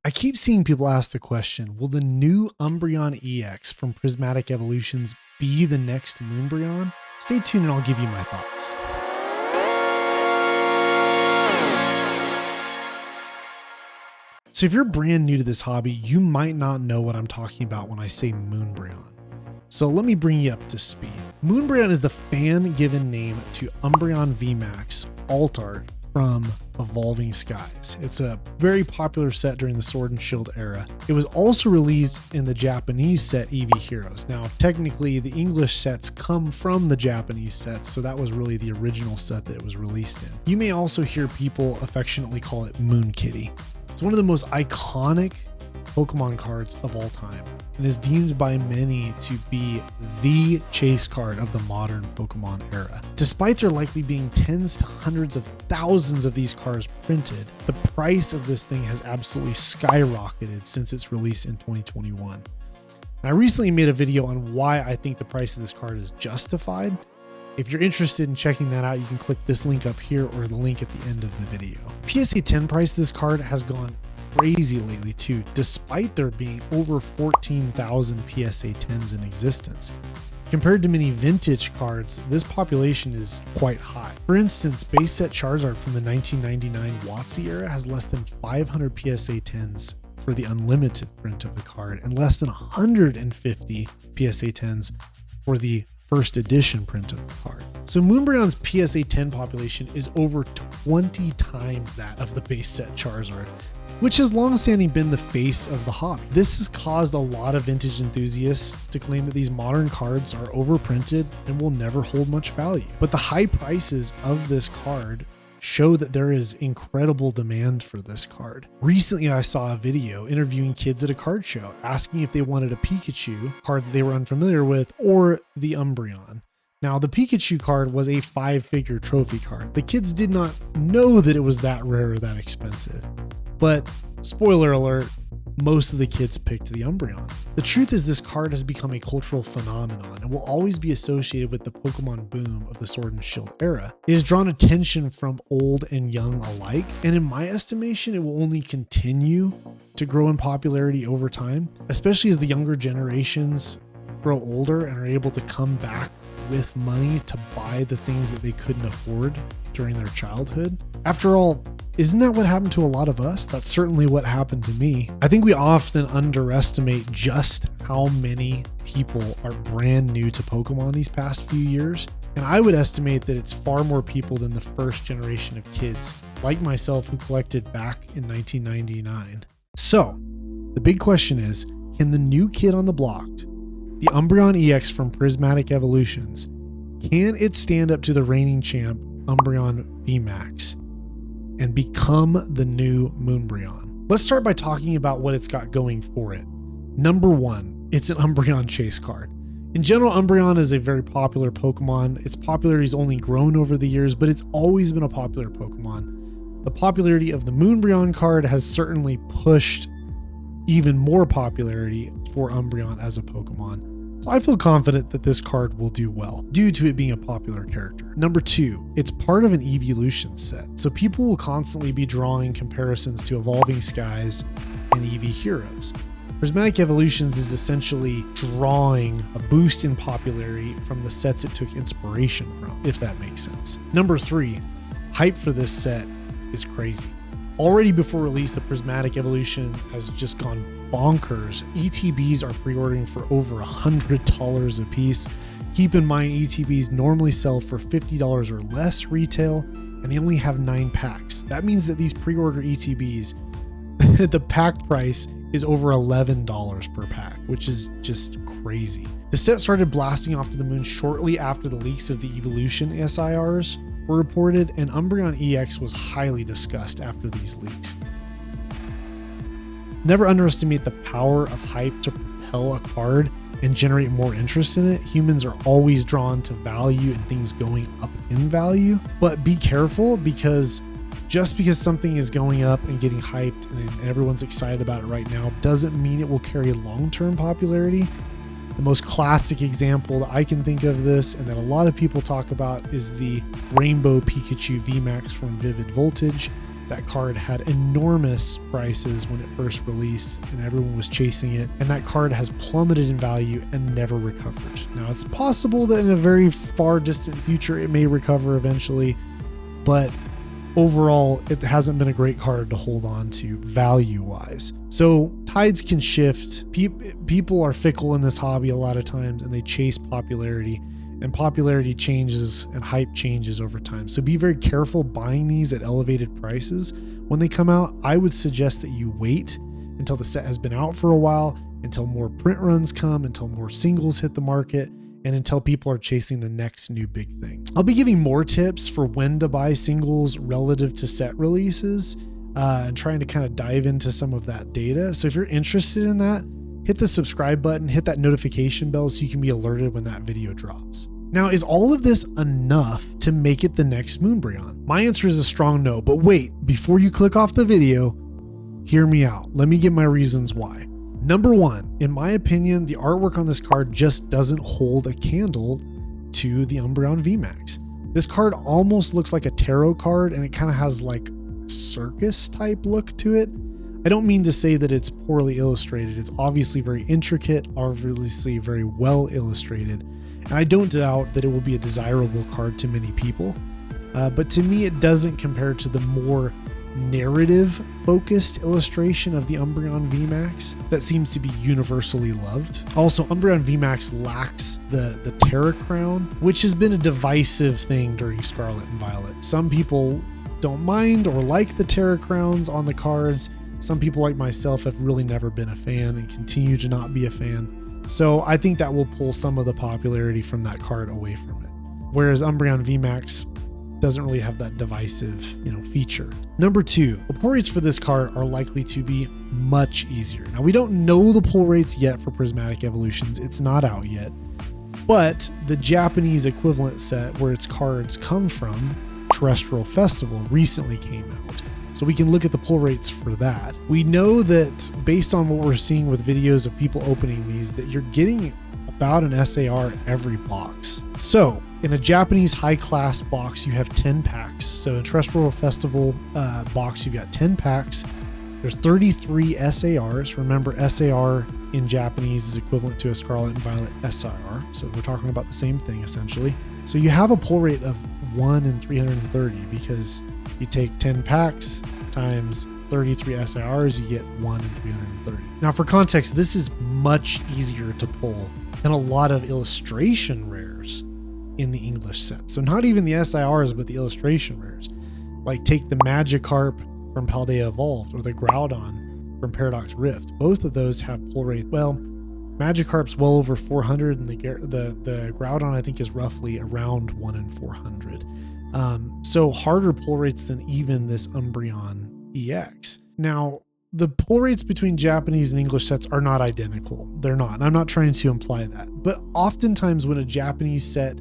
I keep seeing people ask the question, will the new Umbreon EX from Prismatic Evolutions be the next Moonbreon? Stay tuned and I'll give you my thoughts. So if you're brand new to this hobby, you might not know what I'm talking about when I say Moonbreon. So let me bring you up to speed. Moonbreon is the fan-given name to Umbreon VMAX Alt Art from Evolving Skies. It's a very popular set during the Sword and Shield era. It was also released in the Japanese set Eevee Heroes. Now, technically, the English sets come from the Japanese sets, so that was really the original set that it was released in. You may also hear people affectionately call it Moon Kitty. It's one of the most iconic Pokemon cards of all time and is deemed by many to be the chase card of the modern Pokemon era. Despite there likely being tens to hundreds of thousands of these cards printed, the price of this thing has absolutely skyrocketed since its release in 2021. I recently made a video on why I think the price of this card is justified. If you're interested in checking that out, you can click this link up here or the link at the end of the video. PSA 10 price of this card has gone crazy lately too, despite there being over 14,000 PSA 10s in existence. Compared to many vintage cards, this population is quite high. For instance, base set Charizard from the 1999 WotC era has less than 500 PSA 10s for the unlimited print of the card and less than 150 PSA 10s for the first edition print of the card. So Moonbreon's PSA 10 population is over 20 times that of the base set Charizard, which has long-standing been the face of the hobby. This has caused a lot of vintage enthusiasts to claim that these modern cards are overprinted and will never hold much value. But the high prices of this card show that there is incredible demand for this card. Recently, I saw a video interviewing kids at a card show asking if they wanted a Pikachu card that they were unfamiliar with or the Umbreon. Now, the Pikachu card was a 5-figure trophy card. The kids did not know that it was that rare or that expensive. But spoiler alert, most of the kids picked the Umbreon. The truth is this card has become a cultural phenomenon and will always be associated with the Pokemon boom of the Sword and Shield era. It has drawn attention from old and young alike, and in my estimation, it will only continue to grow in popularity over time, especially as the younger generations grow older and are able to come back with money to buy the things that they couldn't afford during their childhood. After all, isn't that what happened to a lot of us? That's certainly what happened to me. I think we often underestimate just how many people are brand new to Pokemon these past few years. And I would estimate that it's far more people than the first generation of kids, like myself, who collected back in 1999. So the big question is, can the new kid on the block, the Umbreon EX from Prismatic Evolutions, can it stand up to the reigning champ Umbreon VMAX and become the new Moonbreon? Let's start by talking about what it's got going for it. Number one, it's an Umbreon chase card. In general, Umbreon is a very popular Pokemon. Its popularity has only grown over the years, but it's always been a popular Pokemon. The popularity of the Moonbreon card has certainly pushed even more popularity for Umbreon as a Pokemon. So I feel confident that this card will do well due to it being a popular character. Number two, it's part of an Evolutions set. So people will constantly be drawing comparisons to Evolving Skies and Eevee Heroes. Prismatic Evolutions is essentially drawing a boost in popularity from the sets it took inspiration from, if that makes sense. Number three, hype for this set is crazy. Already before release, the Prismatic Evolution has just gone bonkers. ETBs are pre-ordering for over $100 a piece. Keep in mind, ETBs normally sell for $50 or less retail, and they only have 9 packs. That means that these pre-order ETBs, the pack price is over $11 per pack, which is just crazy. The set started blasting off to the moon shortly after the leaks of the Evolution SIRs were reported, and Umbreon EX was highly discussed after these leaks. Never underestimate the power of hype to propel a card and generate more interest in it. Humans are always drawn to value and things going up in value, but be careful, because just because something is going up and getting hyped and everyone's excited about it right now doesn't mean it will carry long-term popularity. The most classic example that I can think of this, and that a lot of people talk about, is the Rainbow Pikachu VMAX from Vivid Voltage. that card had enormous prices when it first released and everyone was chasing it, and that card has plummeted in value and never recovered. Now, it's possible that in a very far distant future it may recover eventually, but overall it hasn't been a great card to hold on to value wise. So tides can shift. People are fickle in this hobby a lot of times, and they chase popularity, and popularity changes and hype changes over time. So be very careful buying these at elevated prices when they come out. I would suggest that you wait until the set has been out for a while, until more print runs come, until more singles hit the market, and until people are chasing the next new big thing. I'll be giving more tips for when to buy singles relative to set releases, and trying to kind of dive into some of that data. So if you're interested in that, hit the subscribe button, hit that notification bell so you can be alerted when that video drops. Now, is all of this enough to make it the next Moonbreon? My answer is a strong no, but wait, before you click off the video, hear me out. Let me give my reasons why. Number one, in my opinion, the artwork on this card just doesn't hold a candle to the Umbreon VMAX. This card almost looks like a tarot card, and it kind of has like a circus type look to it. I don't mean to say that it's poorly illustrated. It's obviously very intricate, obviously very well illustrated, and I don't doubt that it will be a desirable card to many people. But to me, it doesn't compare to the more narrative focused illustration of the Umbreon VMAX that seems to be universally loved. Also, Umbreon VMAX lacks the Terra Crown, which has been a divisive thing during Scarlet and Violet. Some people don't mind or like the Terra Crowns on the cards. Some people like myself have really never been a fan and continue to not be a fan. So I think that will pull some of the popularity from that card away from it. Whereas Umbreon VMAX doesn't really have that divisive, feature. Number two, the pull rates for this card are likely to be much easier. Now, we don't know the pull rates yet for Prismatic Evolutions. It's not out yet, but the Japanese equivalent set where its cards come from, Terrestrial Festival, recently came out. So we can look at the pull rates for that. We know that based on what we're seeing with videos of people opening these, that you're getting about an SAR every box. So in a Japanese high class box, you have 10 packs. So in Terrestrial Festival box, you've got 10 packs. There's 33 SARs. Remember, SAR in Japanese is equivalent to a Scarlet and Violet SIR. So we're talking about the same thing essentially. So you have a pull rate of 1 in 330 because you take 10 packs times 33 SIRs, you get 1 in 330. Now for context, this is much easier to pull than a lot of illustration rares in the English set. So not even the SIRs, but the illustration rares. Like take the Magikarp from Paldea Evolved or the Groudon from Paradox Rift. Both of those have pull rate. Well, Magikarp's well over 400 and the Groudon I think is roughly around 1 in 400. So harder pull rates than even this Umbreon EX. Now, the pull rates between Japanese and English sets are not identical. They're not, and I'm not trying to imply that. But oftentimes when a Japanese set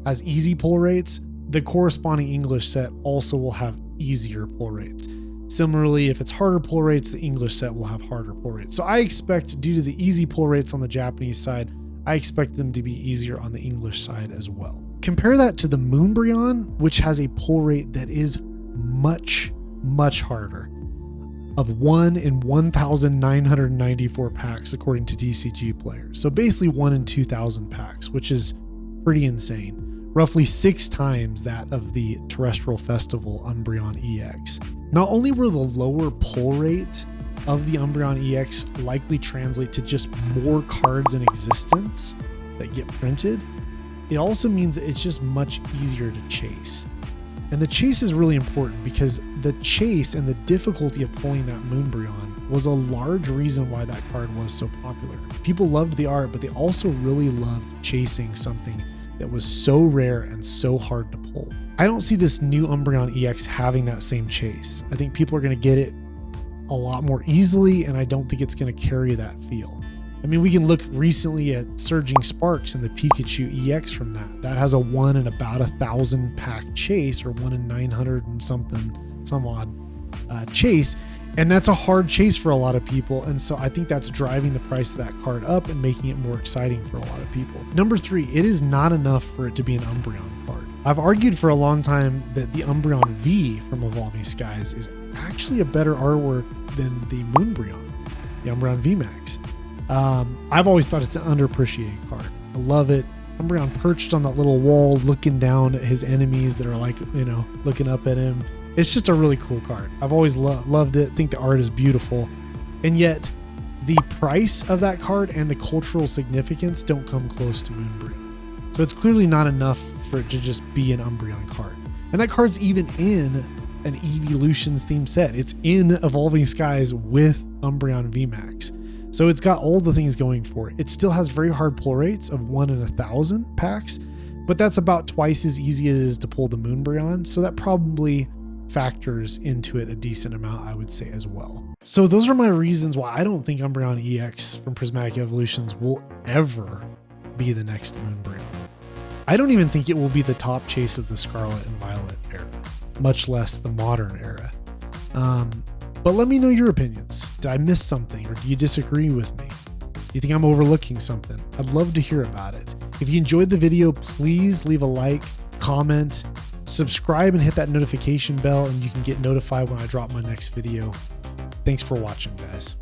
has easy pull rates, the corresponding English set also will have easier pull rates. Similarly, if it's harder pull rates, the English set will have harder pull rates. So I expect, due to the easy pull rates on the Japanese side, I expect them to be easier on the English side as well. Compare that to the Moonbreon, which has a pull rate that is much, much harder, of 1 in 1,994 packs according to TCG players. So basically 1 in 2,000 packs, which is pretty insane. Roughly 6 times that of the Terrestrial Festival Umbreon EX. Not only will the lower pull rate of the Umbreon EX likely translate to just more cards in existence that get printed, it also means that it's just much easier to chase. And the chase is really important because the chase and the difficulty of pulling that Moonbreon was a large reason why that card was so popular. People loved the art, but they also really loved chasing something that was so rare and so hard to pull. I don't see this new Umbreon EX having that same chase. I think people are going to get it a lot more easily, and I don't think it's going to carry that feel. I mean, we can look recently at Surging Sparks and the Pikachu EX from that. That has a 1 in about 1,000 pack chase, or 1 in 900 and some odd chase. And that's a hard chase for a lot of people. And so I think that's driving the price of that card up and making it more exciting for a lot of people. Number 3, it is not enough for it to be an Umbreon card. I've argued for a long time that the Umbreon V from Evolving Skies is actually a better artwork than the Moonbreon, the Umbreon VMAX. I've always thought it's an underappreciated card. I love it. Umbreon perched on that little wall looking down at his enemies that are like, you know, looking up at him. It's just a really cool card. I've always loved it. I think the art is beautiful. And yet the price of that card and the cultural significance don't come close to Moonbreon. So it's clearly not enough for it to just be an Umbreon card. And that card's even in an Evolutions themed set. It's in Evolving Skies with Umbreon VMAX. So it's got all the things going for it. It still has very hard pull rates of 1 in 1,000 packs, but that's about twice as easy as it is to pull the Moonbreon. So that probably factors into it a decent amount, I would say, as well. So those are my reasons why I don't think Umbreon EX from Prismatic Evolutions will ever be the next Moonbreon. I don't even think it will be the top chase of the Scarlet and Violet era, much less the modern era. But let me know your opinions. Did I miss something, or do you disagree with me? Do you think I'm overlooking something? I'd love to hear about it. If you enjoyed the video, please leave a like, comment, subscribe, and hit that notification bell, and you can get notified when I drop my next video. Thanks for watching, guys.